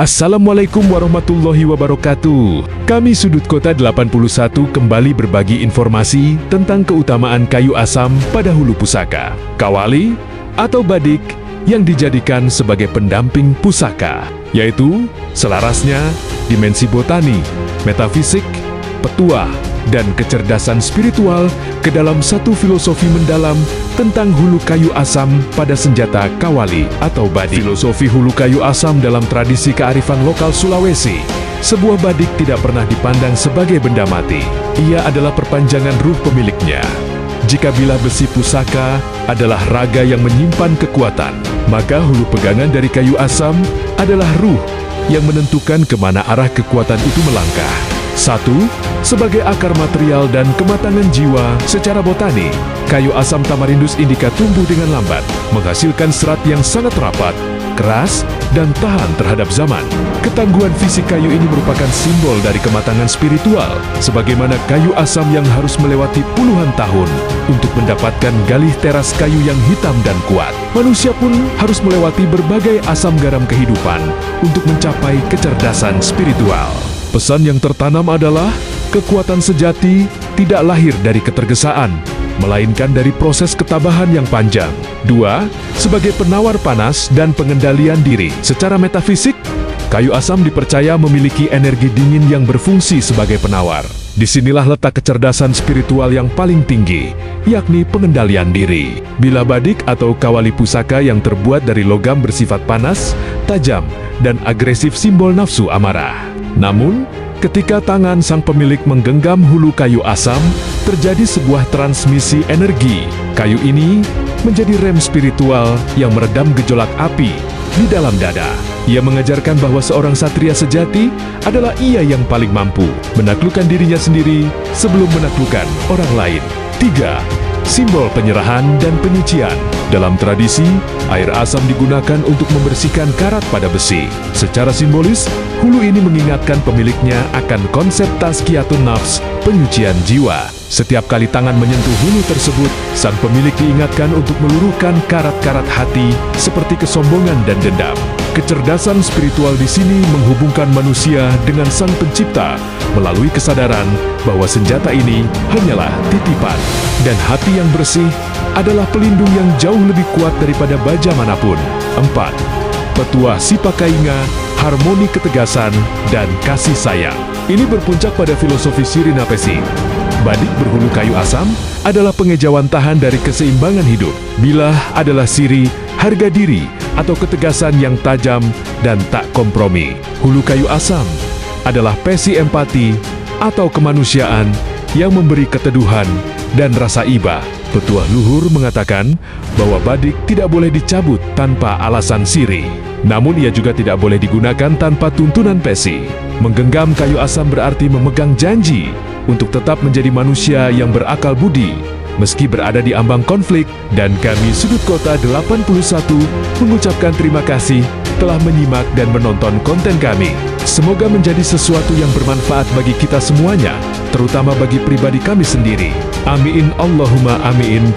Assalamualaikum warahmatullahi wabarakatuh. Kami Sudut Kota 81 kembali berbagi informasi tentang keutamaan kayu asam pada hulu pusaka, kawali, atau badik yang dijadikan sebagai pendamping pusaka, yaitu selarasnya dimensi botani, metafisik, petuah, dan kecerdasan spiritual ke dalam satu filosofi mendalam tentang hulu kayu asam pada senjata kawali atau badik. Filosofi hulu kayu asam dalam tradisi kearifan lokal Sulawesi. Sebuah badik tidak pernah dipandang sebagai benda mati. Ia adalah perpanjangan ruh pemiliknya. Jika bilah besi pusaka adalah raga yang menyimpan kekuatan, maka hulu pegangan dari kayu asam adalah ruh yang menentukan kemana arah kekuatan itu melangkah. 1. Sebagai akar material dan kematangan jiwa secara botani, kayu asam Tamarindus indica tumbuh dengan lambat, menghasilkan serat yang sangat rapat, keras, dan tahan terhadap zaman. Ketangguhan fisik kayu ini merupakan simbol dari kematangan spiritual, sebagaimana kayu asam yang harus melewati puluhan tahun untuk mendapatkan galih teras kayu yang hitam dan kuat. Manusia pun harus melewati berbagai asam garam kehidupan untuk mencapai kecerdasan spiritual. Pesan yang tertanam adalah, kekuatan sejati tidak lahir dari ketergesaan, melainkan dari proses ketabahan yang panjang. 2. Sebagai penawar panas dan pengendalian diri. Secara metafisik, kayu asam dipercaya memiliki energi dingin yang berfungsi sebagai penawar. Disinilah letak kecerdasan spiritual yang paling tinggi, yakni pengendalian diri. Bilah badik atau kawali pusaka yang terbuat dari logam bersifat panas, tajam, dan agresif simbol nafsu amarah. Namun, ketika tangan sang pemilik menggenggam hulu kayu asam, terjadi sebuah transmisi energi. Kayu ini menjadi rem spiritual yang meredam gejolak api di dalam dada. Ia mengajarkan bahwa seorang satria sejati adalah ia yang paling mampu menaklukkan dirinya sendiri sebelum menaklukkan orang lain. 3. Simbol penyerahan dan penyucian. Dalam tradisi, air asam digunakan untuk membersihkan karat pada besi. Secara simbolis, hulu ini mengingatkan pemiliknya akan konsep tazkiyatun nafs, penyucian jiwa. Setiap kali tangan menyentuh hulu tersebut, sang pemilik diingatkan untuk meluruhkan karat-karat hati seperti kesombongan dan dendam. Kecerdasan spiritual di sini menghubungkan manusia dengan Sang Pencipta melalui kesadaran bahwa senjata ini hanyalah titipan, dan hati yang bersih adalah pelindung yang jauh lebih kuat daripada baja manapun. 4. Petuah Sipakainga, harmoni ketegasan dan kasih sayang. Ini berpuncak pada filosofi Sirina Pesi. Badik berhulu kayu asam adalah pengejauhan tahan dari keseimbangan hidup. Bilah adalah siri, harga diri, atau ketegasan yang tajam dan tak kompromi. Hulu kayu asam adalah pesi empati atau kemanusiaan yang memberi keteduhan dan rasa iba. Petuah luhur mengatakan bahwa badik tidak boleh dicabut tanpa alasan siri. Namun ia juga tidak boleh digunakan tanpa tuntunan pesi. Menggenggam kayu asam berarti memegang janji untuk tetap menjadi manusia yang berakal budi meski berada di ambang konflik. Dan kami Sudut Kota 81 mengucapkan terima kasih telah menyimak dan menonton konten kami. Semoga menjadi sesuatu yang bermanfaat bagi kita semuanya, terutama bagi pribadi kami sendiri. Amin Allahumma amin.